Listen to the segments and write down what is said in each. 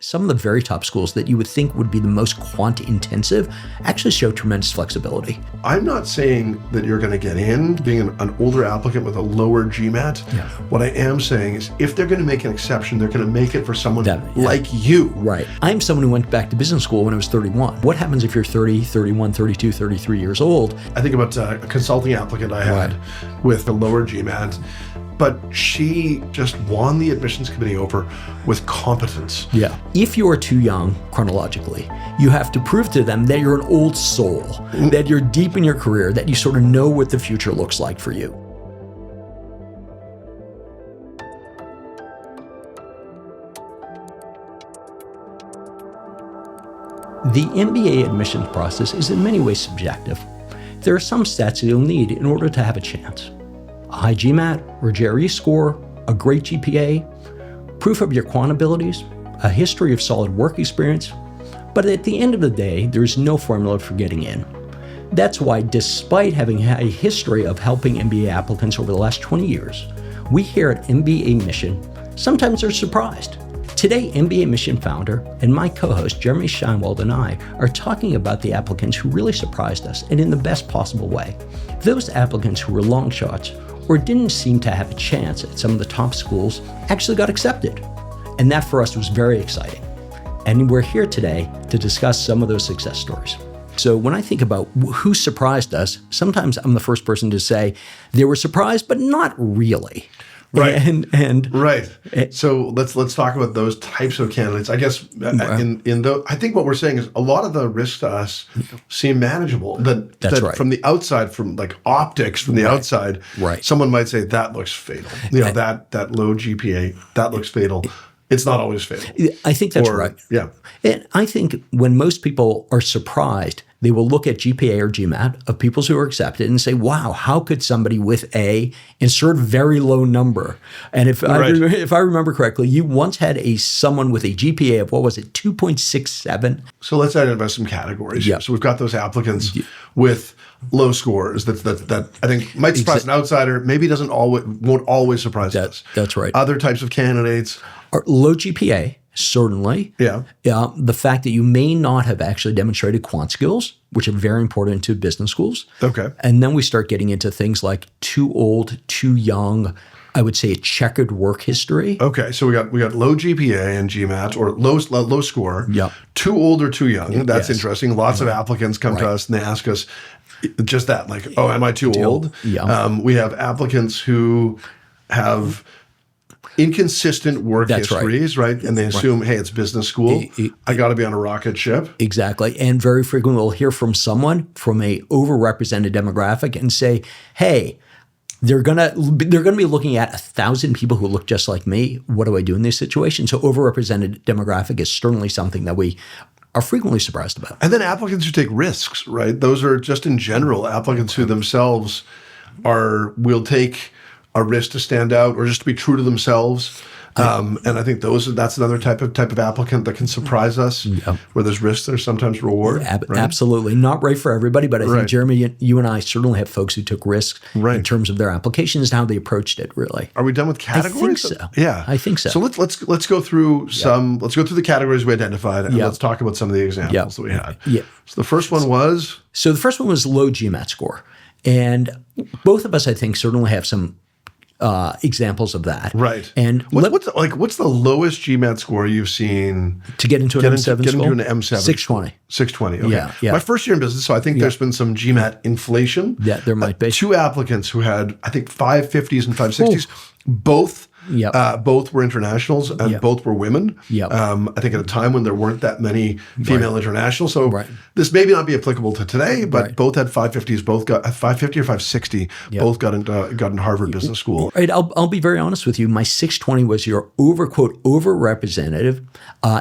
Some of the very top schools that you would think would be the most quant intensive actually show tremendous flexibility. I'm not saying that you're going to get in being an older applicant with a lower GMAT. Yeah. What I am saying is if they're going to make an exception, they're going to make it for someone like you. Right. I'm someone who went back to business school when I was 31. What happens if you're 30, 31, 32, 33 years old? I think about a consulting applicant I had with a lower GMAT, but she just won the admissions committee over with competence. Yeah. If you are too young chronologically, you have to prove to them that you're an old soul, that you're deep in your career, that you sort of know what the future looks like for you. The MBA admissions process is in many ways subjective. There are some stats that you'll need in order to have a chance. A high GMAT or GRE score, a great GPA, proof of your quant abilities, a history of solid work experience. But at the end of the day, there's no formula for getting in. That's why, despite having had a history of helping MBA applicants over the last 20 years, we here at mbaMission sometimes are surprised. Today, mbaMission founder and my co-host Jeremy Shinewald and I are talking about the applicants who really surprised us and in the best possible way. Those applicants who were long shots or didn't seem to have a chance at some of the top schools actually got accepted. And that for us was very exciting. And we're here today to discuss some of those success stories. So when I think about who surprised us, sometimes I'm the first person to say they were surprised, but not really. Right. And so let's talk about those types of candidates. I guess I think what we're saying is a lot of the risks to us seem manageable. That's right. From the outside, from like optics, from the outside, someone might say that looks fatal. You know, that low GPA, that looks fatal. It's not always fatal. I think that's right. Yeah. And I think when most people are surprised, they will look at GPA or GMAT of people who are accepted and say, wow, how could somebody with a insert very low number? And if I remember correctly, you once had someone with a GPA of, 2.67? So let's identify some categories. Yeah. So we've got those applicants with low scores that I think might surprise an outsider, maybe won't always surprise us. That's right. Other types of candidates are low GPA. Certainly. Yeah. The fact that you may not have actually demonstrated quant skills, which are very important to business schools. Okay. And then we start getting into things like too old, too young, I would say a checkered work history. Okay. So we got low GPA and GMAT or low score. Yeah. Too old or too young. That's interesting. Lots of applicants come to us and they ask us just that, like, oh, am I too old? Yeah. We have applicants who have inconsistent work histories, right? And they assume, hey, it's business school. I got to be on a rocket ship. Exactly. And very frequently we'll hear from someone from a overrepresented demographic and say, hey, they're gonna be looking at 1,000 people who look just like me. What do I do in this situation? So overrepresented demographic is certainly something that we are frequently surprised about. And then applicants who take risks, right? Those are just in general applicants who themselves will take a risk to stand out or just to be true to themselves. And I think that's another type of applicant that can surprise us, where there's risk, there's sometimes reward. Right? Absolutely. Not right for everybody, but I think, Jeremy, you and I certainly have folks who took risks in terms of their applications and how they approached it, really. Are we done with categories? I think so. Yeah. I think so. So let's go through let's go through the categories we identified and let's talk about some of the examples that we had. Yeah. So the first one was? So the first one was low GMAT score. And both of us, I think, certainly have some examples of that. Right. And what's the lowest GMAT score you've seen to get into an M7 get school? Into an M7. 620. 620. Okay. Yeah. My first year in business, so I think there's been some GMAT inflation. Yeah, there might be. Two applicants who had, I think, 550s and 560s. Both were internationals and both were women. I think at a time when there weren't that many female internationals. So this may not be applicable to today, but both had 550s, both got 550 or 560, both got into Harvard Business School. Right. I'll be very honest with you. My 620 was your overrepresented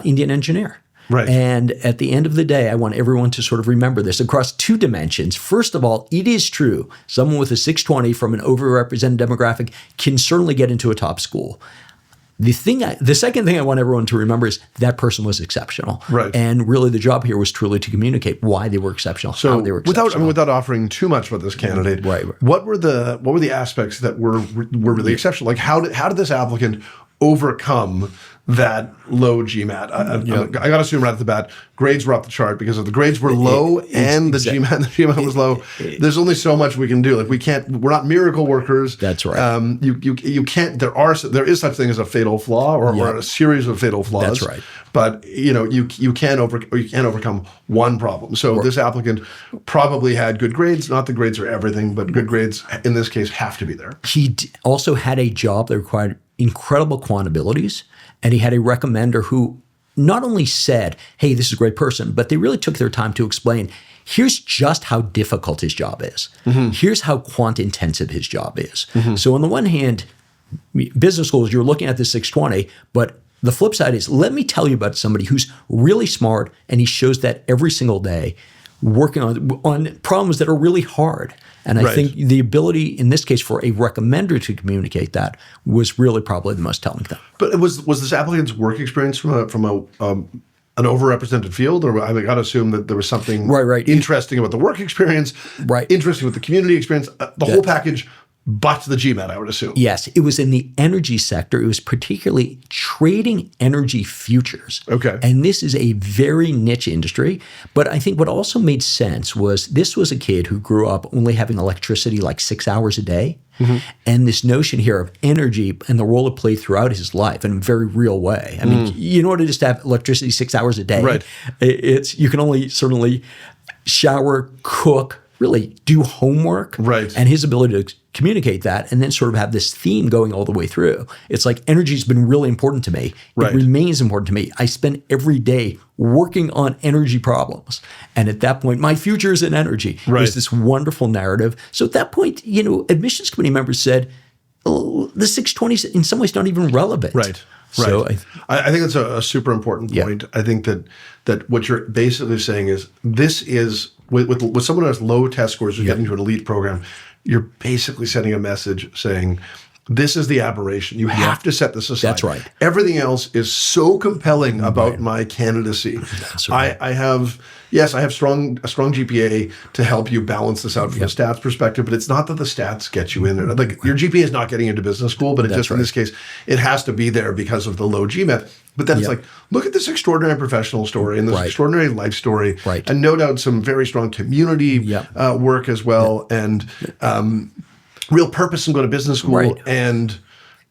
Indian engineer. Right. And at the end of the day, I want everyone to sort of remember this across two dimensions. First of all, it is true. Someone with a 620 from an overrepresented demographic can certainly get into a top school. The second thing I want everyone to remember is that person was exceptional. Right. And really the job here was truly to communicate why they were exceptional, how they were exceptional. Without offering too much about this candidate, what were the aspects that were really exceptional? Like how did this applicant overcome that low GMAT. I got to assume right at the bat, grades were off the chart, because if the grades were low and the GMAT was low, there's only so much we can do. Like we're not miracle workers. That's right. You can't. There is such thing as a fatal flaw or a series of fatal flaws. That's right. But you can't overcome one problem. So this applicant probably had good grades. Not that grades are everything, but good grades in this case have to be there. He also had a job that required incredible quant abilities, and he had a recommender who not only said, hey, this is a great person, but they really took their time to explain, here's just how difficult his job is. Mm-hmm. Here's how quant intensive his job is. Mm-hmm. So on the one hand, business schools, you're looking at the 620, but the flip side is, let me tell you about somebody who's really smart, and he shows that every single day, working on problems that are really hard. And I think the ability in this case for a recommender to communicate that was really probably the most telling thing. But was this applicant's work experience from an overrepresented field, or I got to assume that there was something interesting about the work experience, interesting with the community experience, the whole package. But the GMAT, I would assume. Yes, it was in the energy sector. It was particularly trading energy futures. Okay. And this is a very niche industry. But I think what also made sense was this was a kid who grew up only having electricity like 6 hours a day. Mm-hmm. And this notion here of energy and the role it played throughout his life in a very real way. I mean, you know what it is to have electricity 6 hours a day? Right. You can only certainly shower, cook, really do homework. Right. And his ability to communicate that and then sort of have this theme going all the way through. It's like energy's been really important to me. Right. It remains important to me. I spend every day working on energy problems. And at that point, my future is in energy. Right. There's this wonderful narrative. So at that point, admissions committee members said, oh, the 620 is in some ways not even relevant. Right. So I think that's a super important point. I think that what you're basically saying is this is with someone who has low test scores who's getting to an elite program, you're basically sending a message saying, this is the aberration. You have to set this aside. That's right. Everything else is so compelling about my candidacy. That's right. I have a strong GPA to help you balance this out from a stats perspective, but it's not that the stats get you in there. Like your GPA is not getting into business school, but in this case, it has to be there because of the low GMAT. But then it's like, look at this extraordinary professional story and this extraordinary life story, and no doubt some very strong community work as well, and real purpose in going to business school, and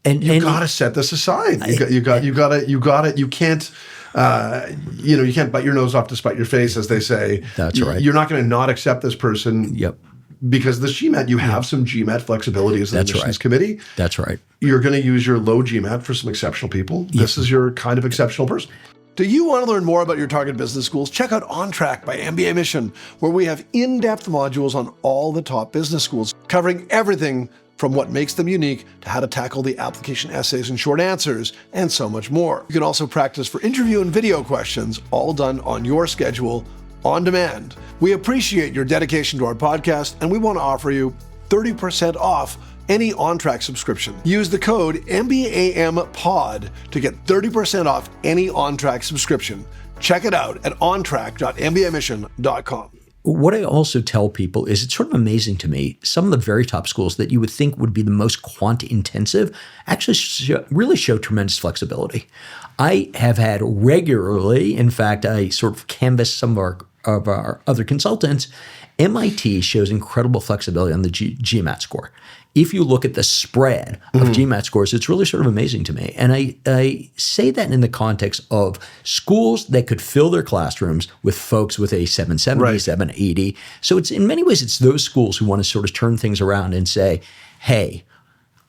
you got to set this aside. You got it. You can't. You can't bite your nose off to spite your face, as they say. That's right. You're not going to not accept this person. Yep. Because the GMAT, you have some GMAT flexibility as the admissions committee. That's right. You're going to use your low GMAT for some exceptional people. This is your kind of exceptional person. Do you want to learn more about your target business schools? Check out On Track by mbaMission, where we have in-depth modules on all the top business schools, covering everything from what makes them unique to how to tackle the application essays and short answers, and so much more. You can also practice for interview and video questions, all done on your schedule, on demand. We appreciate your dedication to our podcast, and we want to offer you 30% off any On-Track subscription. Use the code MBAMPOD to get 30% off any On-Track subscription. Check it out at ontrack.mbamission.com. What I also tell people is it's sort of amazing to me, some of the very top schools that you would think would be the most quant intensive actually really show tremendous flexibility. I have had regularly, in fact, I sort of canvass some of our other consultants, MIT shows incredible flexibility on the GMAT score. If you look at the spread of GMAT scores, it's really sort of amazing to me. And I say that in the context of schools that could fill their classrooms with folks with a 770, 780. So it's in many ways, it's those schools who want to sort of turn things around and say, hey,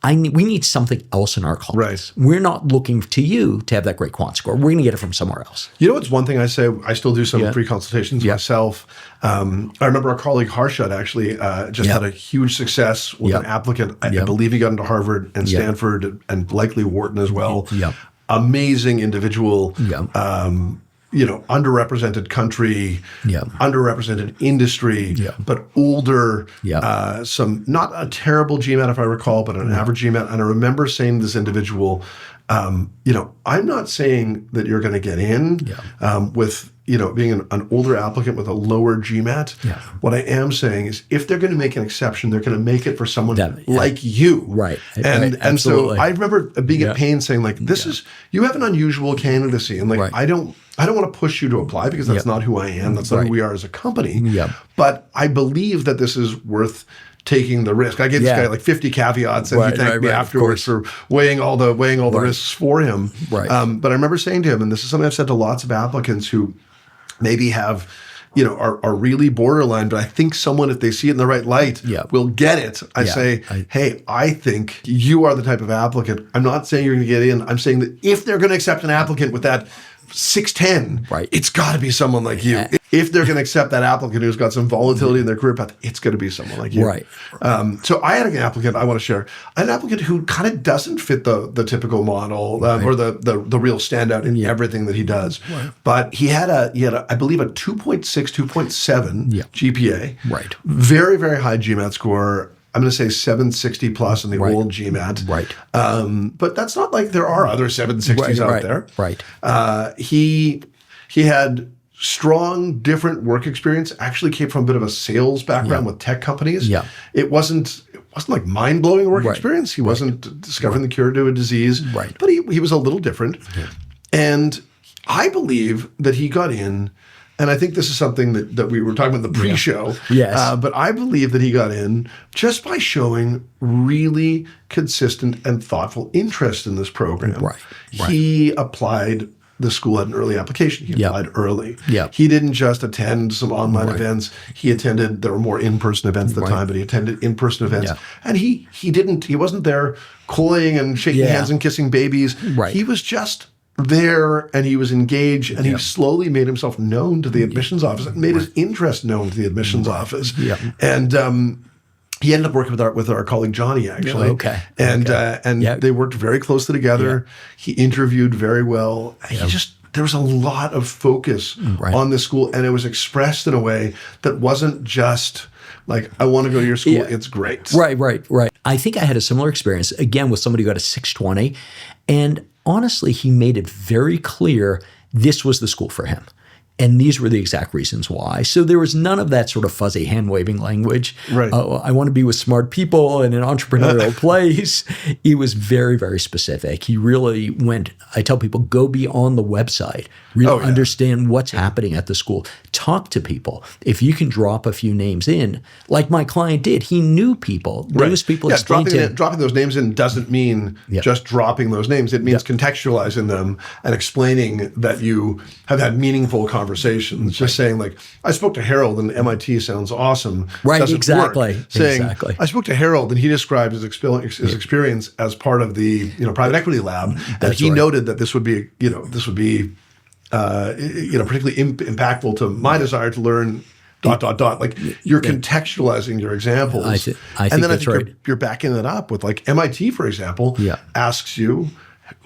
we need something else in our class. Right. We're not looking to you to have that great quant score. We're going to get it from somewhere else. You know what's one thing I say? I still do some pre-consultations myself. I remember our colleague Harshad actually just had a huge success with an applicant. I believe he got into Harvard and Stanford and likely Wharton as well. Amazing individual. Underrepresented country, underrepresented industry, but older, some not a terrible GMAT if I recall, but an average GMAT. And I remember saying to this individual, I'm not saying that you're going to get in with being an older applicant with a lower GMAT, what I am saying is if they're going to make an exception, they're going to make it for someone like you. Right. And so I remember being at pain saying like, you have an unusual candidacy. And like, I don't want to push you to apply because that's not who I am. That's not who we are as a company. But I believe that this is worth taking the risk. I gave this guy like 50 caveats, and he thanked me afterwards for weighing all the risks for him. But I remember saying to him, and this is something I've said to lots of applicants who maybe have, are really borderline, but I think someone, if they see it in the right light, will get it. I say, hey, I think you are the type of applicant. I'm not saying you're going to get in. I'm saying that if they're going to accept an applicant with that 610, it's got to be someone like you. If they're going to accept that applicant who's got some volatility in their career path, it's going to be someone like you. So I had an applicant I want to share. I had an applicant who kind of doesn't fit the typical model or the real standout in everything that he does. But he had I believe a 2.6, 2.7 GPA. Very, very high GMAT score. I'm going to say 760 plus in the old GMAT. But that's not like there are other 760s out there. He had strong, different work experience. Actually came from a bit of a sales background with tech companies. It wasn't like mind-blowing work experience. He wasn't discovering the cure to a disease. But he was a little different. And I believe that he got in. And I think this is something that we were talking about in the pre-show. But I believe that he got in just by showing really consistent and thoughtful interest in this program. He applied. The school had an early application. He applied early. He didn't just attend some online events. He attended, there were more in-person events at the time, but he attended in-person events. And he wasn't there coying and shaking hands and kissing babies. He was just there, and he was engaged, and he slowly made himself known to the admissions office and made his interest known to the admissions office. And he ended up working with our colleague Johnny, actually. And they worked very closely together. He interviewed very well. There was a lot of focus on this school, and it was expressed in a way that wasn't just like, I want to go to your school. It's great. I think I had a similar experience, again, with somebody who got a 620. And honestly, he made it very clear this was the school for him. And these were the exact reasons why. So there was none of that sort of fuzzy hand-waving language. I want to be with smart people in an entrepreneurial place. He was very, very specific. He really went, I tell people, go beyond the website. Really understand what's happening at the school. Talk to people. If you can drop a few names in, like my client did, he knew people. Those people explained to him. Dropping those names in doesn't mean just dropping those names. It means contextualizing them and explaining that you have had meaningful conversations. Just saying like, I spoke to Harold and MIT sounds awesome. Doesn't work. Saying, I spoke to Harold and he described his experience as part of the private equity lab, and he noted that this would be particularly impactful to my desire to learn ... Like you're contextualizing your examples. I think that's right. You're backing it up with like MIT, for example, asks you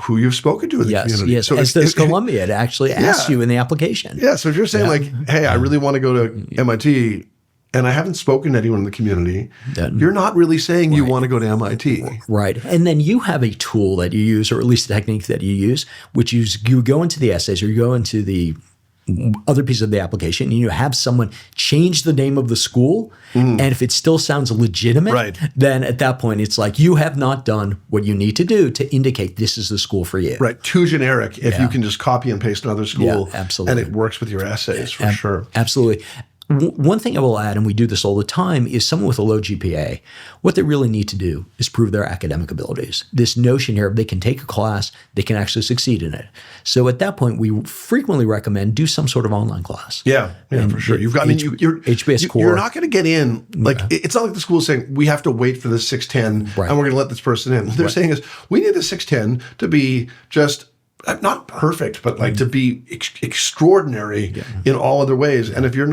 who you've spoken to in the community. So as does Columbia. It actually asks you in the application. So if you're saying like, hey, I really want to go to MIT and I haven't spoken to anyone in the community, you're not really saying you want to go to MIT. And then you have a tool that you use, or at least a technique that you use, which is you go into the essays or you go into the other piece of the application and you have someone change the name of the school. And if it still sounds legitimate, then at that point it's like you have not done what you need to do to indicate this is the school for you. Too generic if you can just copy and paste another school and it works with your essays for sure. Absolutely. One thing I will add, and we do this all the time, is someone with a low GPA, what they really need to do is prove their academic abilities. This notion here, they can take a class, they can actually succeed in it. So at that point, we frequently recommend do some sort of online class. For sure. You've got HBS core. You're not going to get in. Like it's not like the school is saying we have to wait for the 610 and we're going to let this person in. What they're saying is we need the 610 to be just not perfect, but like to be extraordinary in all other ways. And if you're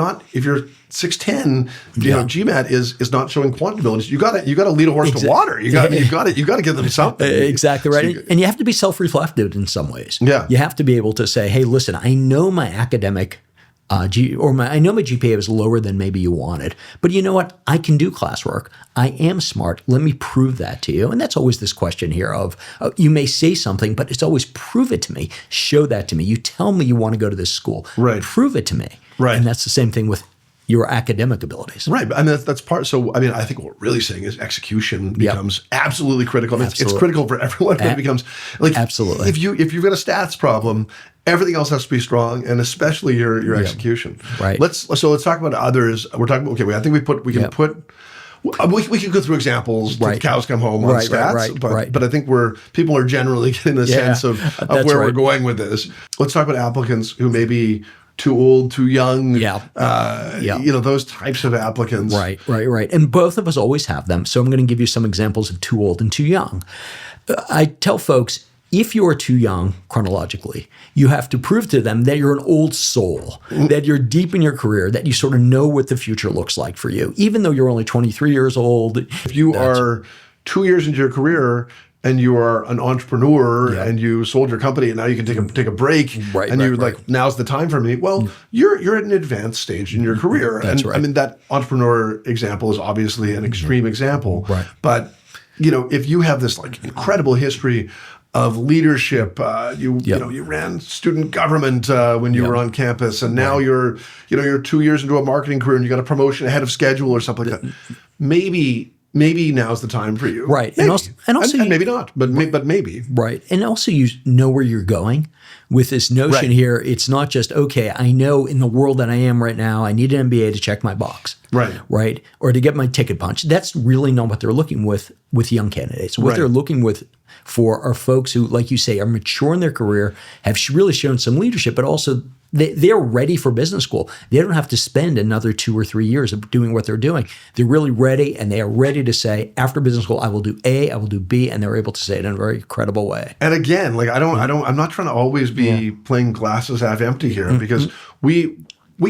610, GMAT is not showing quantity abilities. You got to lead a horse to water. You got to give them something. Exactly right. And you have to be self-reflective in some ways. You have to be able to say, hey, listen, I know my academic I know my GPA was lower than maybe you wanted, but you know what? I can do classwork. I am smart. Let me prove that to you. And that's always this question here of, you may say something, but it's always prove it to me. Show that to me. You tell me you want to go to this school. Right. Prove it to me. Right. And that's the same thing with your academic abilities. Right. I mean, that's part. So, I mean, I think what we're really saying is execution becomes absolutely critical. I mean, it's critical for everyone, but it becomes like, absolutely. If you've got a stats problem, everything else has to be strong, and especially your execution. Right. Let's talk about others. We're talking about, I think we can go through examples till the cows come home on stats, but I think people are generally getting the sense of where we're going with this. Let's talk about applicants who may be too old, too young, those types of applicants. Right. And both of us always have them. So I'm going to give you some examples of too old and too young. I tell folks, if you're too young chronologically, you have to prove to them that you're an old soul, that you're deep in your career, that you sort of know what the future looks like for you, even though you're only 23 years old. If you are 2 years into your career and you are an entrepreneur and you sold your company and now you can take a break now's the time for me. Well, you're at an advanced stage in your career. I mean, that entrepreneur example is obviously an extreme example. Right. But, if you have this like incredible history of leadership, you ran student government when you were on campus, and now you're 2 years into a marketing career and you got a promotion ahead of schedule or something like that. Maybe now's the time for you. Right. Maybe. And also maybe not, but maybe. Right. And also you know where you're going with this notion here. It's not just, okay, I know in the world that I am right now, I need an MBA to check my box. Right. Or to get my ticket punched. That's really not what they're looking with young candidates. What they're looking for are folks who, like you say, are mature in their career, have really shown some leadership, but also they're ready for business school. They don't have to spend another 2 or 3 years of doing what they're doing. They're really ready, and they are ready to say, after business school, I will do A, I will do B, and they're able to say it in a very credible way. And again, like I'm not trying to always be playing glasses half empty here, because we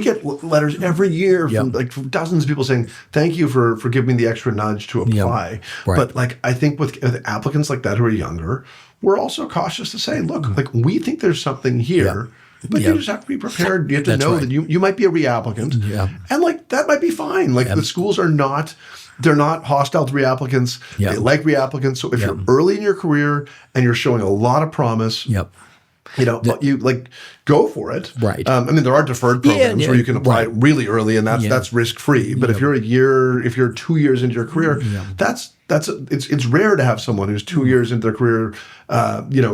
get letters every year from dozens of people saying, thank you for giving me the extra nudge to apply. But like, I think with applicants like that who are younger, we're also cautious to say, look, like we think there's something here, but you just have to be prepared. You have to know that you might be a reapplicant. And like, that might be fine. Like the schools they're not hostile to reapplicants. They like reapplicants. So if you're early in your career and you're showing a lot of promise, you like go for it. Right. I mean, there are deferred programs where you can apply really early, and that's risk free. But if you're 2 years into your career, it's rare to have someone who's 2 years into their career,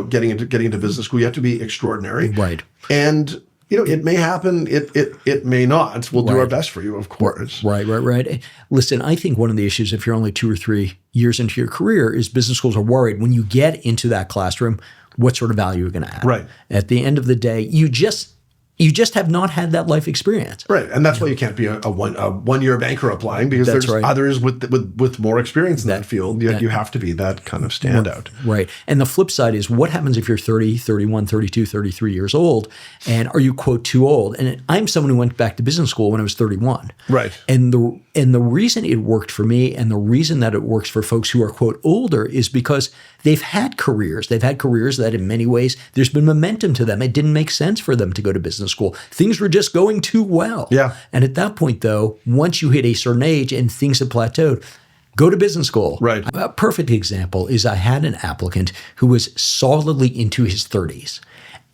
getting into business school. You have to be extraordinary. Right. And it may happen. It may not. We'll do our best for you, of course. Right. Listen, I think one of the issues, if you're only 2 or 3 years into your career, is business schools are worried when you get into that classroom, what sort of value you're going to add. Right. At the end of the day, you just have not had that life experience. Right. And that's why you can't be a one-year banker applying, because there's others with more experience in that field. You have to be that kind of standout. Right. And the flip side is, what happens if you're 30, 31, 32, 33 years old, and are you, quote, too old? And I'm someone who went back to business school when I was 31. Right. And the reason it worked for me, and the reason that it works for folks who are, quote, older, is because they've had careers. They've had careers that in many ways, there's been momentum to them. It didn't make sense for them to go to business school. Things were just going too well. Yeah. And at that point, though, once you hit a certain age and things have plateaued, go to business school. Right. A perfect example is I had an applicant who was solidly into his 30s.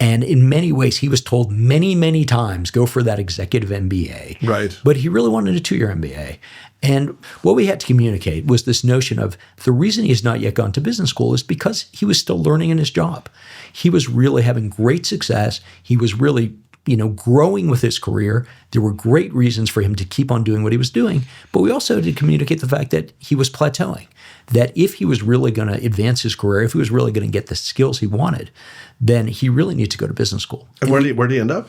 And in many ways, he was told many, many times, go for that executive MBA. Right. But he really wanted a 2-year MBA. And what we had to communicate was this notion of the reason he has not yet gone to business school is because he was still learning in his job. He was really having great success. He was really, growing with his career. There were great reasons for him to keep on doing what he was doing. But we also had to communicate the fact that he was plateauing, that if he was really going to advance his career, if he was really going to get the skills he wanted, then he really needed to go to business school. And where did he end up?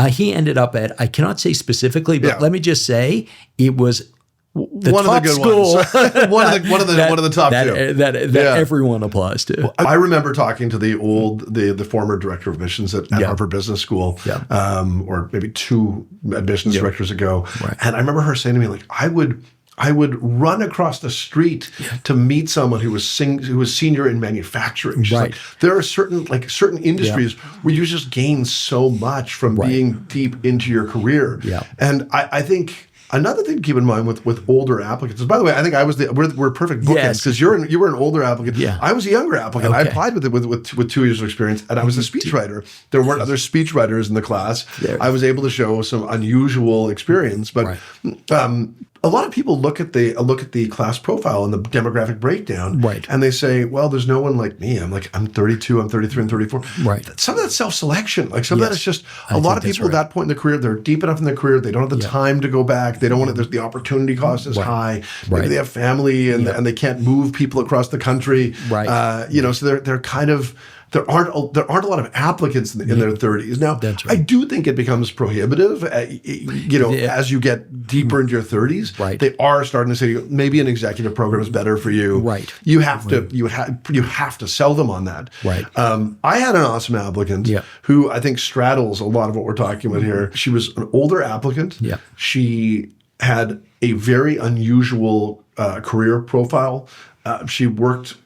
He ended up at, I cannot say specifically, but let me just say it was one of the good school. Ones. one of the top two that everyone applies to. Well, I remember talking to the former director of admissions at Harvard Business School, or maybe 2 admissions directors ago, and I remember her saying to me, like, I would I would run across the street to meet someone who was senior in manufacturing. She's like, there are certain industries where you just gain so much from being deep into your career. And I think another thing to keep in mind with older applicants is, by the way, I think we're perfect bookends, because you were an older applicant. I was a younger applicant. I applied with 2 years of experience, and I was a speechwriter. There weren't other speechwriters in the class. I was able to show some unusual experience, but a lot of people look at the class profile and the demographic breakdown, and they say, well, there's no one like me. I'm 32, I'm 33, I'm 34. Some of that's self-selection. Like some of that is just a lot of people at that point in their career, they're deep enough in their career, they don't have the time to go back. They don't want to, the opportunity cost is high. Maybe they have family and they can't move people across the country. So they're kind of, there aren't a lot of applicants in their 30s. Now, I do think it becomes prohibitive, as you get deeper into your 30s. They are starting to say maybe an executive program is better for you. You have to sell them on that. I had an awesome applicant who I think straddles a lot of what we're talking about here. She was an older applicant. She had a very unusual career profile. She worked.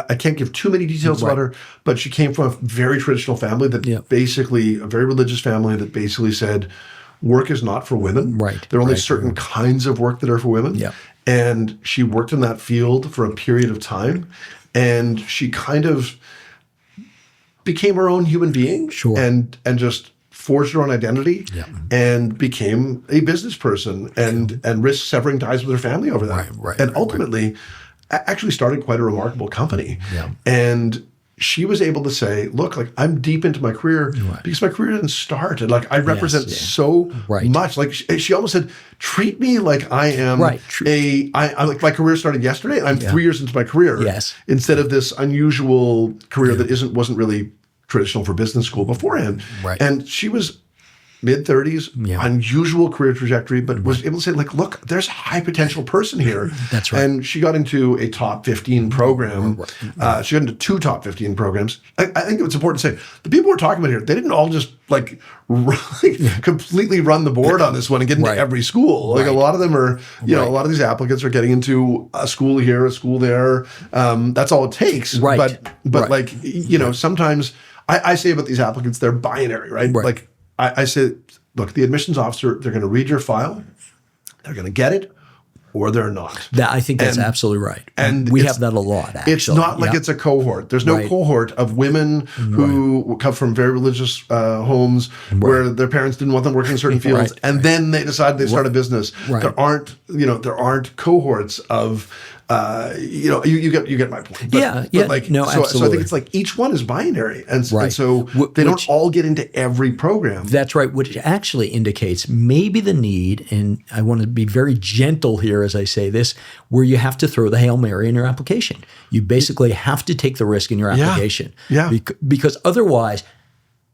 I can't give too many details about her, but she came from a very traditional family that basically, a very religious family that basically said, work is not for women. There are only certain kinds of work that are for women. And she worked in that field for a period of time, and she kind of became her own human being and just forged her own identity and became a business person and risked severing ties with her family over that. And ultimately actually started quite a remarkable company. And she was able to say, look, like I'm deep into my career because my career didn't start. And like I represent so much. Like she almost said, treat me like I am I like my career started yesterday. I'm 3 years into my career instead of this unusual career that wasn't really traditional for business school beforehand. And she was mid-30s, unusual career trajectory, but was able to say, like, look, there's a high potential person here. And she got into a top 15 program. She got into 2 top 15 programs. I think it's important to say, the people we're talking about here, they didn't all just like completely run the board on this one and get into every school. Like a lot of them are, a lot of these applicants are getting into a school here, a school there. That's all it takes. But like, sometimes I say about these applicants, they're binary, right? Like, I say, look, the admissions officer, they're going to read your file, they're going to get it, or they're not. I think that's absolutely right. And we have that a lot, actually. It's not like it's a cohort. There's no cohort of women who come from very religious homes where their parents didn't want them working in certain fields, and then they decide they start a business. There aren't cohorts of you get my point. But absolutely. So I think it's like each one is binary, and so they don't all get into every program. That's right, which actually indicates maybe the need, and I want to be very gentle here as I say this, where you have to throw the Hail Mary in your application. You basically have to take the risk in your application. Because otherwise,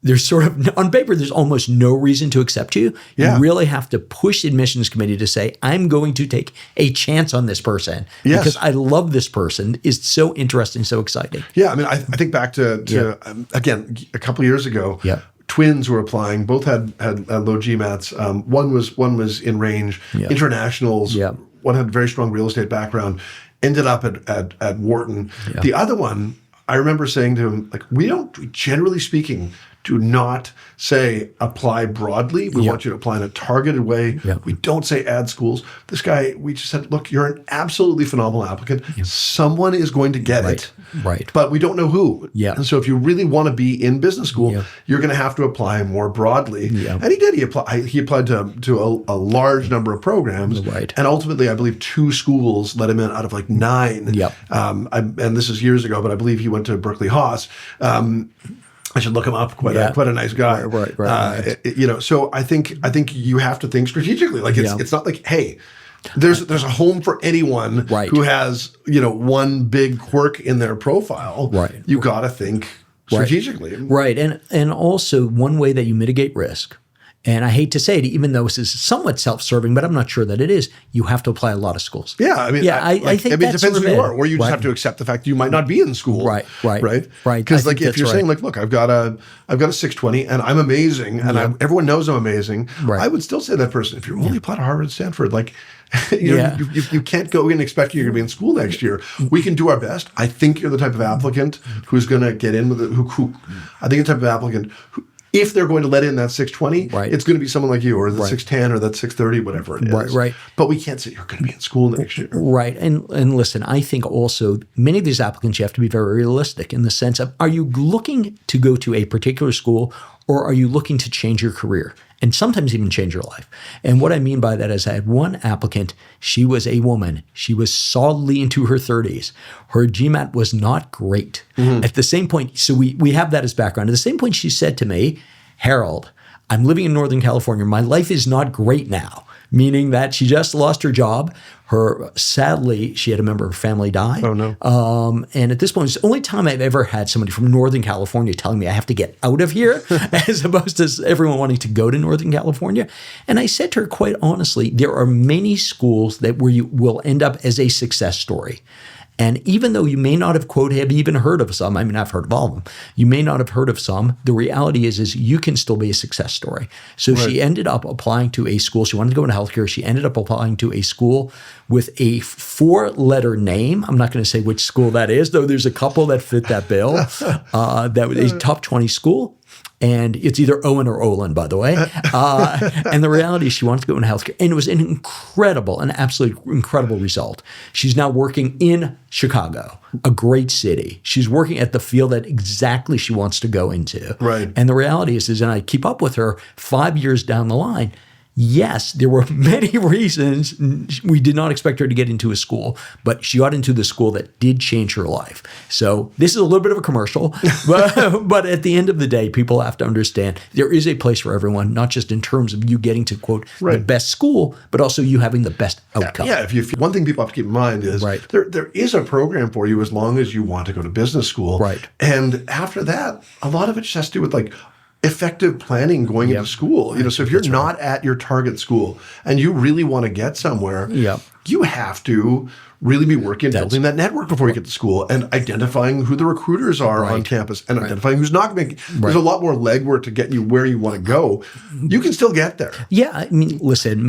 there's sort of, on paper, there's almost no reason to accept you. You really have to push the admissions committee to say, I'm going to take a chance on this person because I love this person. It's so interesting, so exciting. I mean, I think back to again, a couple of years ago, twins were applying. Both had low GMATs. One was in range. Internationals. One had a very strong real estate background. Ended up at Wharton. The other one, I remember saying to him, like, we don't, generally speaking, do not say apply broadly. We want you to apply in a targeted way. We don't say add schools. This guy, we just said, look, you're an absolutely phenomenal applicant. Someone is going to get it. But we don't know who. And so if you really want to be in business school, you're going to have to apply more broadly. And he did. He applied to a large number of programs. And ultimately, I believe 2 schools let him in out of like 9. And this is years ago, but I believe he went to Berkeley Haas. I should look him up. Quite a nice guy. So I think you have to think strategically. Like it's not like, hey, there's a home for anyone who has one big quirk in their profile. You got to think strategically. And also one way that you mitigate risk, And I hate to say it, even though this is somewhat self-serving, but I'm not sure that it is, you have to apply a lot of schools. Yeah, I mean, I think it depends who you are, or you just have to accept the fact that you might not be in school. Right. Because like if you're saying like, look, I've got a 620 and I'm amazing, and everyone knows I'm amazing, I would still say to that person, if you only apply to Harvard and Stanford, like, you can't go in expecting you're going to be in school next year. We can do our best. I think you're the type of applicant who's going to get in with it. I think the type of applicant who, if they're going to let in that 620, it's going to be someone like you, or the 610, or that 630, whatever it is. Right. But we can't say you're going to be in school next year. Right. And listen, I think also many of these applicants, you have to be very realistic in the sense of, are you looking to go to a particular school, or are you looking to change your career? And sometimes even change your life. And what I mean by that is I had one applicant, she was a woman. She was solidly into her 30s. Her GMAT was not great. At the same point, so we have that as background. At the same point, she said to me, Harold, I'm living in Northern California. My life is not great now. Meaning that she just lost her job. Sadly, she had a member of her family die. Oh, no. And at this point, it's the only time I've ever had somebody from Northern California telling me I have to get out of here, as opposed to everyone wanting to go to Northern California. And I said to her, quite honestly, there are many schools where you will end up as a success story. And even though you may not have, quote, have even heard of some, I mean, I've heard of all of them, you may not have heard of some, the reality is you can still be a success story. So she ended up applying to a school. She wanted to go into healthcare. She ended up applying to a school with a 4-letter name. I'm not going to say which school that is, though there's a couple that fit that bill. That was a top 20 school. And it's either Owen or Olin, by the way. And the reality is she wanted to go into healthcare. And it was an absolutely incredible result. She's now working in Chicago, a great city. She's working at the field that exactly she wants to go into. Right. And the reality is, and I keep up with her 5 years down the line, yes, there were many reasons we did not expect her to get into a school, but she got into the school that did change her life. So this is a little bit of a commercial, but at the end of the day, people have to understand there is a place for everyone, not just in terms of you getting to, quote, the best school, but also you having the best outcome. Yeah, one thing people have to keep in mind is there is a program for you as long as you want to go to business school. Right. And after that, a lot of it just has to do with like effective planning going into school. So if you're not at your target school and you really want to get somewhere, you have to really be working, building that network before you get to school, and identifying who the recruiters are on campus, and identifying who's not going to make. There's a lot more legwork to get you where you want to go. You can still get there. Yeah, I mean, listen,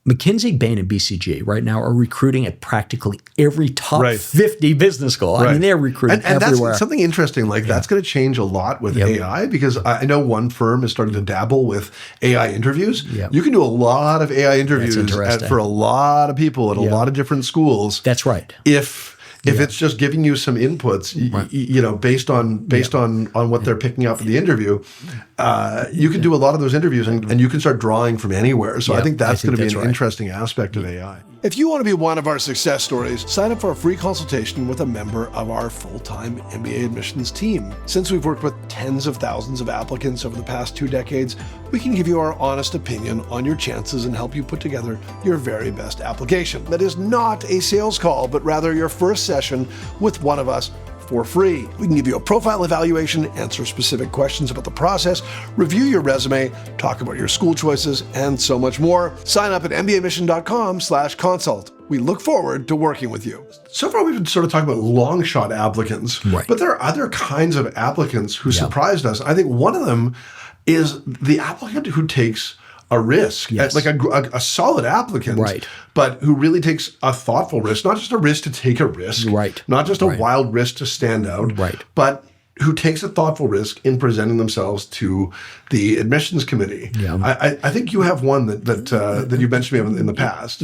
McKinsey, Bain, and BCG right now are recruiting at practically every top 50 business school. I mean, they're recruiting everywhere. That's something interesting. Like that's going to change a lot with AI, because I know one firm is starting to dabble with AI interviews. You can do a lot of AI interviews for a lot of people at a lot of different schools. That's right. If it's just giving you some inputs, based on what they're picking up in the interview, you can do a lot of those interviews and you can start drawing from anywhere. So I think that's going to be an interesting aspect of AI. If you want to be one of our success stories, sign up for a free consultation with a member of our full-time MBA admissions team. Since we've worked with tens of thousands of applicants over the past 2 decades, we can give you our honest opinion on your chances and help you put together your very best application. That is not a sales call, but rather your first session with one of us for free. We can give you a profile evaluation, answer specific questions about the process, review your resume, talk about your school choices, and so much more. Sign up at mbaMission.com/consult. We look forward to working with you. So far, we've been sort of talking about long shot applicants, but there are other kinds of applicants who surprised us. I think one of them is the applicant who takes a risk, like a solid applicant, but who really takes a thoughtful risk, not just a risk to take a risk, not just a wild risk to stand out, but who takes a thoughtful risk in presenting themselves to the admissions committee. I think you have one that you mentioned to me in the past.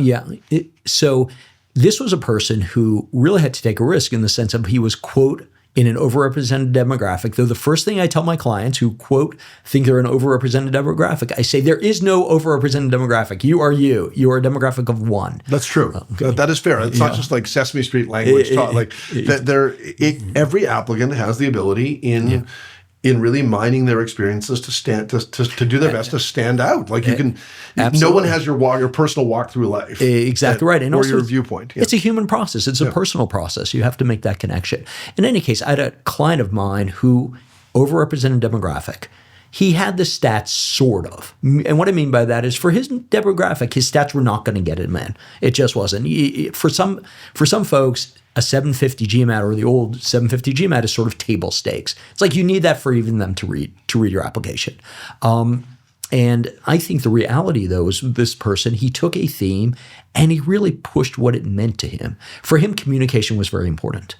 So this was a person who really had to take a risk in the sense of he was, quote, in an overrepresented demographic, though the first thing I tell my clients who, quote, think they're an overrepresented demographic, I say there is no overrepresented demographic. You are you. You are a demographic of one. That's true. That is fair. It's not just like Sesame Street language. Every applicant has the ability in really mining their experiences to do their best to stand out. Like you can, no one has your personal walk through life. Exactly right. And or also, your viewpoint. It's a human process. It's a personal process. You have to make that connection. In any case, I had a client of mine who, overrepresented demographic, he had the stats sort of. And what I mean by that is for his demographic, his stats were not going to get him in. It just wasn't. For some folks, a 750 GMAT or the old 750 GMAT is sort of table stakes. It's like you need that for even them to read your application. And I think the reality, though, is this person, he took a theme and he really pushed what it meant to him. For him, communication was very important.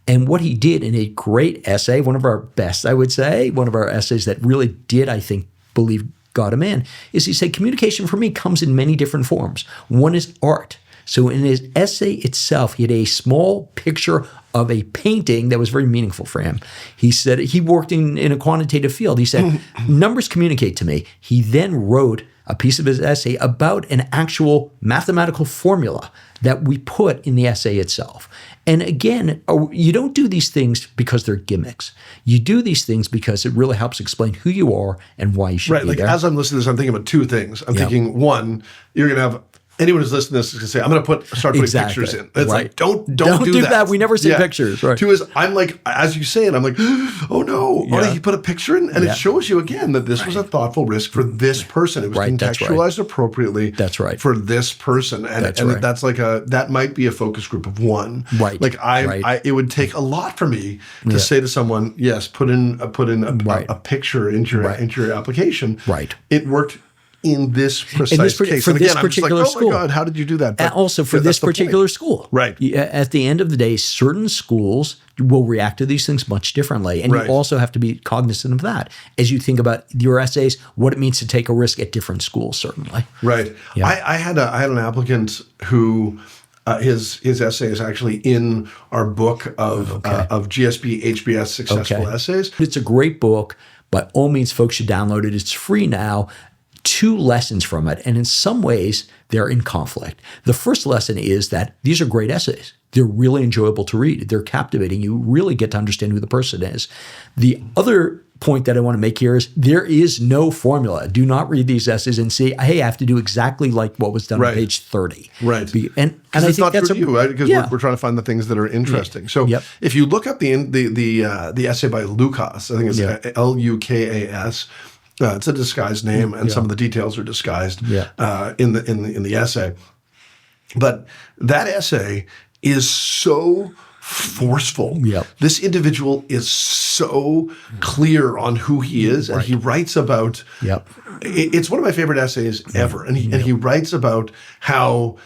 And what he did in a great essay, one of our best, I would say, one of our essays that really did, I think, believe got him in, is he said, communication for me comes in many different forms. One is art. So in his essay itself, he had a small picture of a painting that was very meaningful for him. He said he worked in a quantitative field. He said, numbers communicate to me. He then wrote a piece of his essay about an actual mathematical formula that we put in the essay itself. And again, you don't do these things because they're gimmicks. You do these things because it really helps explain who you are and why you should be there. As I'm listening to this, I'm thinking about two things. I'm thinking, one, you're going to have anyone who's listening to this is going to say, I'm going to start putting pictures in. It's like, don't do that. We never say pictures. Right. Two is, I'm like, as you say it, I'm like, oh no. Yeah. He put a picture in, and it shows you again that this was a thoughtful risk for this person. It was contextualized appropriately for this person. And that's like that might be a focus group of one. Right. Like it would take a lot for me to say to someone, yes, put in a picture into your application. Right. It worked in this precise case. For this again, particular I'm just like, school. Oh my God, how did you do that? But and also for this particular school. Right. At the end of the day, certain schools will react to these things much differently. And you also have to be cognizant of that as you think about your essays, what it means to take a risk at different schools, certainly. Right. Yeah. I had an applicant who his essay is actually in our book of GSB HBS successful essays. It's a great book. By all means, folks should download it. It's free now. 2 lessons from it, and in some ways, they're in conflict. The first lesson is that these are great essays. They're really enjoyable to read. They're captivating. You really get to understand who the person is. The other point that I want to make here is there is no formula. Do not read these essays and say, hey, I have to do exactly like what was done on page 30. Right. And I think not that's true to you, right? Because we're trying to find the things that are interesting. So if you look up the essay by Lukas, I think it's Lukas, it's a disguised name, and some of the details are disguised in the essay. But that essay is so forceful. This individual is so clear on who he is, and he writes about. It's one of my favorite essays ever, and he writes about how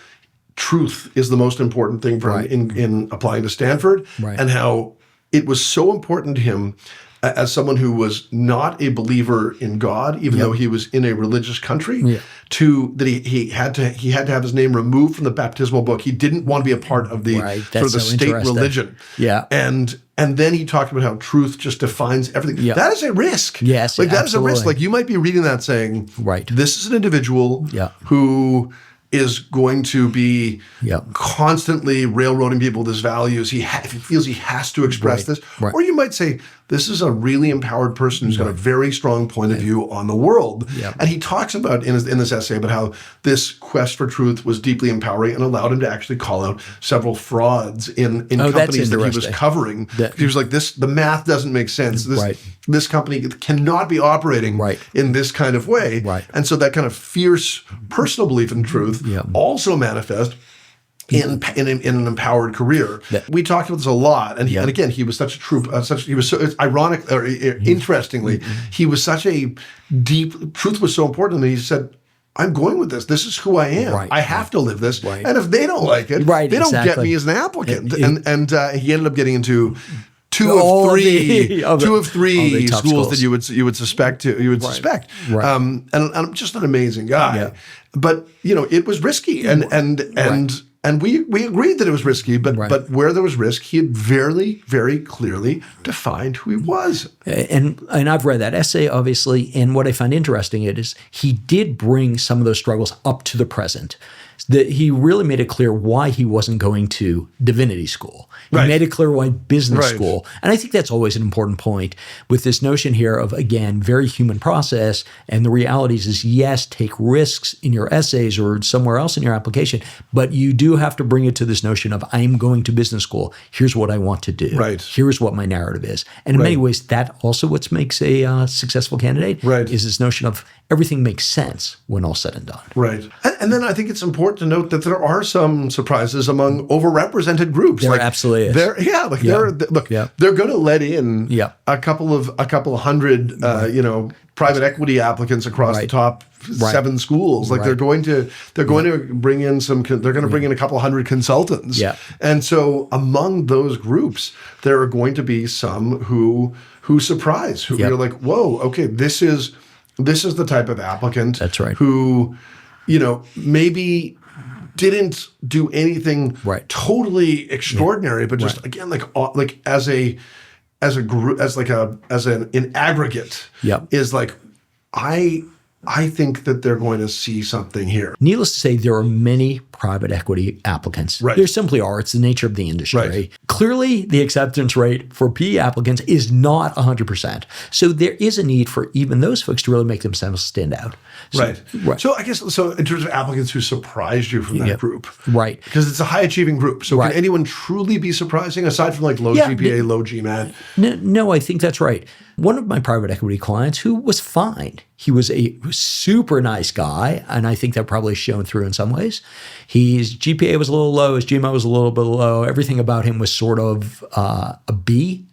truth is the most important thing for him in applying to Stanford, and how it was so important to him as someone who was not a believer in God, even though he was in a religious country, that he had to have his name removed from the baptismal book. He didn't want to be a part of the sort of the state religion. And then he talked about how truth just defines everything. That is a risk. Yes, like that is a risk. Like you might be reading that saying, this is an individual who is going to be constantly railroading people with his values. If he feels he has to express this. Or you might say, this is a really empowered person who's got a very strong point of view on the world. And he talks about in this essay about how this quest for truth was deeply empowering and allowed him to actually call out several frauds in companies that he was covering. He was like, the math doesn't make sense. This company cannot be operating in this kind of way. And so that kind of fierce personal belief in truth also manifest in an empowered career. We talked about this a lot, and again, he was such a he was so ironic, or interestingly, he was such a deep. Truth was so important, and he said, "I'm going with this. This is who I am. I have to live this. And if they don't like it, they don't get me as an applicant." And he ended up getting into two of three schools that you would suspect. And just an amazing guy. But it was risky, and we agreed that it was risky, but where there was risk, he had very, very clearly defined who he was. And I've read that essay, obviously, and what I find interesting is he did bring some of those struggles up to the present. That he really made it clear why he wasn't going to divinity school. He made it clear why business school. And I think that's always an important point with this notion here of, again, very human process. And the realities is, yes, take risks in your essays or somewhere else in your application, but you do you have to bring it to this notion of, I'm going to business school. Here's what I want to do. Right. Here's what my narrative is. And in many ways, that also what makes a successful candidate is this notion of everything makes sense when all said and done. Right. And then I think it's important to note that there are some surprises among overrepresented groups. There absolutely is. They're going to let in a couple of hundred, private equity applicants across the top 7 schools. Like they're going to bring in a couple hundred consultants. Yeah. And so among those groups, there are going to be some who surprise, who you're like, whoa, okay, this is the type of applicant who, maybe didn't do anything totally extraordinary, but just again, like as an aggregate, is like, I think that they're going to see something here. Needless to say, there are many private equity applicants. There simply are. It's the nature of the industry. Clearly, the acceptance rate for PE applicants is not 100%. So there is a need for even those folks to really make themselves stand out. So I guess, in terms of applicants who surprised you from that group. Because it's a high achieving group. So can anyone truly be surprising aside from like low GPA, low GMAT? No, I think that's right. One of my private equity clients who was fine. He was a super nice guy, and I think that probably shone through in some ways. His GPA was a little low, his GMAT was a little bit low. Everything about him was sort of a B.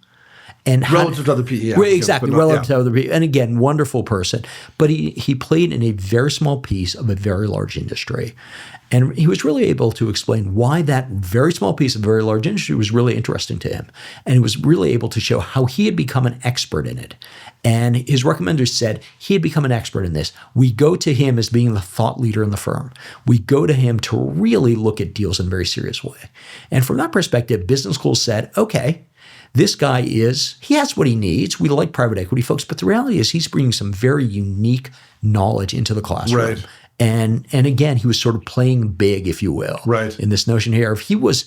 And relative to other PE. Exactly, relative to other PE. And again, wonderful person. But he played in a very small piece of a very large industry. And he was really able to explain why that very small piece of a very large industry was really interesting to him. And he was really able to show how he had become an expert in it. And his recommenders said he had become an expert in this. We go to him as being the thought leader in the firm. We go to him to really look at deals in a very serious way. And from that perspective, business schools said, okay, this guy he has what he needs. We like private equity folks, but the reality is he's bringing some very unique knowledge into the classroom. And again, he was sort of playing big, if you will, in this notion here. If he was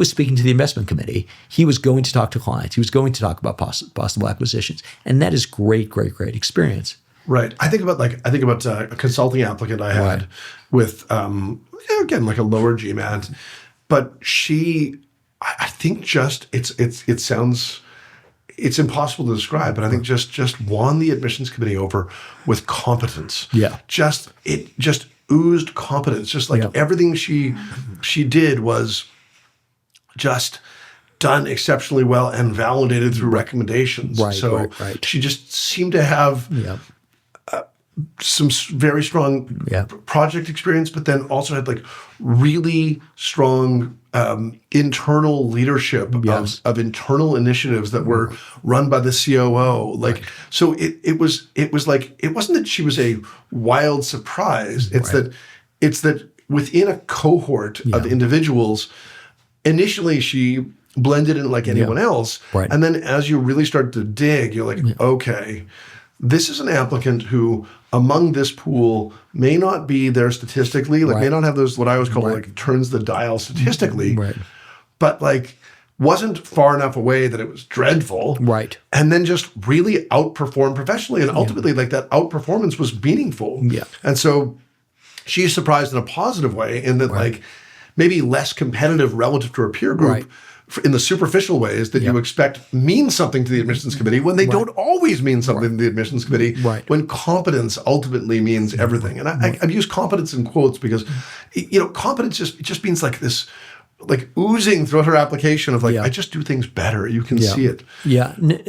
speaking to the investment committee, he was going to talk to clients. He was going to talk about possible acquisitions. And that is great experience. Right. I think about a consulting applicant I had with, again, like a lower GMAT, but I think just it's impossible to describe, but I think just won the admissions committee over with competence. It just oozed competence. Just like everything she did was just done exceptionally well and validated through recommendations. She just seemed to have some very strong project experience, but then also had like really strong internal leadership of internal initiatives that were run by the COO. So it was like, it wasn't that she was a wild surprise. It's that within a cohort of individuals, initially she blended in like anyone else. And then as you really start to dig, you're like, okay, this is an applicant who among this pool may not be there statistically, may not have those, what I always call like turns the dial statistically, but like wasn't far enough away that it was dreadful. And then just really outperformed professionally. And ultimately like that outperformance was meaningful. And so she's surprised in a positive way in that like maybe less competitive relative to her peer group in the superficial ways that you expect mean something to the admissions committee when they don't always mean something to the admissions committee, when competence ultimately means everything. And I've used competence in quotes because, competence just means like this, like oozing throughout her application of like, I just do things better. You can see it.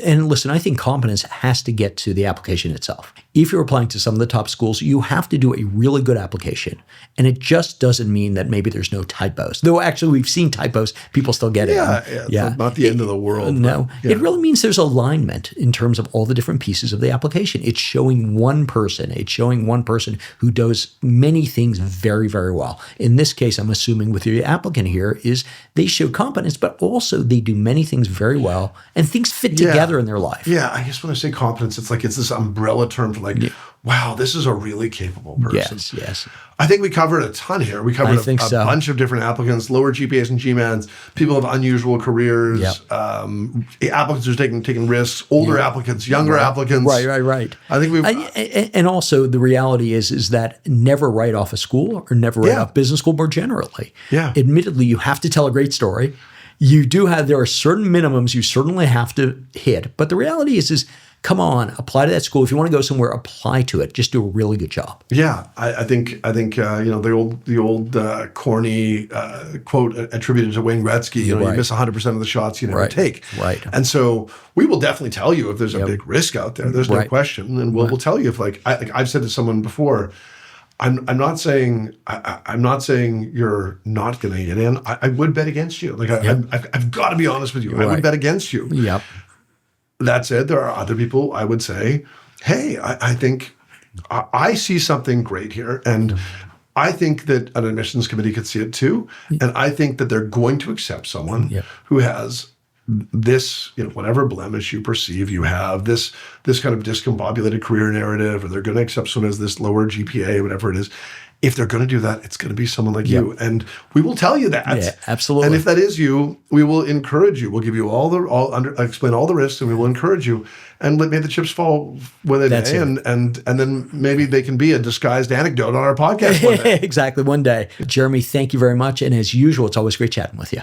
And listen, I think competence has to get to the application itself. If you're applying to some of the top schools, you have to do a really good application. And it just doesn't mean that maybe there's no typos. Though actually we've seen typos, people still get it. It's not the end of the world. No, it really means there's alignment in terms of all the different pieces of the application. It's showing one person. It's showing one person who does many things very, very well. In this case, I'm assuming with the applicant here is they show competence, but also they do many things very well and things fit together in their life. I guess when I say competence, it's like it's this umbrella term for like, wow, this is a really capable person. Yes. I think we covered a ton here. We covered a bunch of different applicants, lower GPAs and GMATs, people of unusual careers, applicants who are taking risks, older applicants, younger applicants. Right. I think and also the reality is that never write off a school or never write off business school more generally. Yeah. Admittedly, you have to tell a great story. There are certain minimums you certainly have to hit. But the reality is come on, apply to that school. If you want to go somewhere, apply to it. Just do a really good job. Yeah, I think the old corny quote attributed to Wayne Gretzky. You miss 100% of the shots you never take. Right. And so we will definitely tell you if there's a big risk out there. There's no question, and we'll tell you if I've said to someone before. I'm not saying you're not going to get in. I would bet against you. I've got to be honest with you. I would bet against you. Yep. That said, there are other people I would say, hey, I think I see something great here. And I think that an admissions committee could see it too. And I think that they're going to accept someone who has this, whatever blemish you perceive you have, this kind of discombobulated career narrative, or they're going to accept someone as this lower GPA, whatever it is. If they're going to do that, it's going to be someone like you. And we will tell you that. Yeah, absolutely. And if that is you, we will encourage you. We'll give you explain all the risks, and we will encourage you. And may the chips fall where they may. And then maybe they can be a disguised anecdote on our podcast one day. Exactly, one day. Jeremy, thank you very much. And as usual, it's always great chatting with you.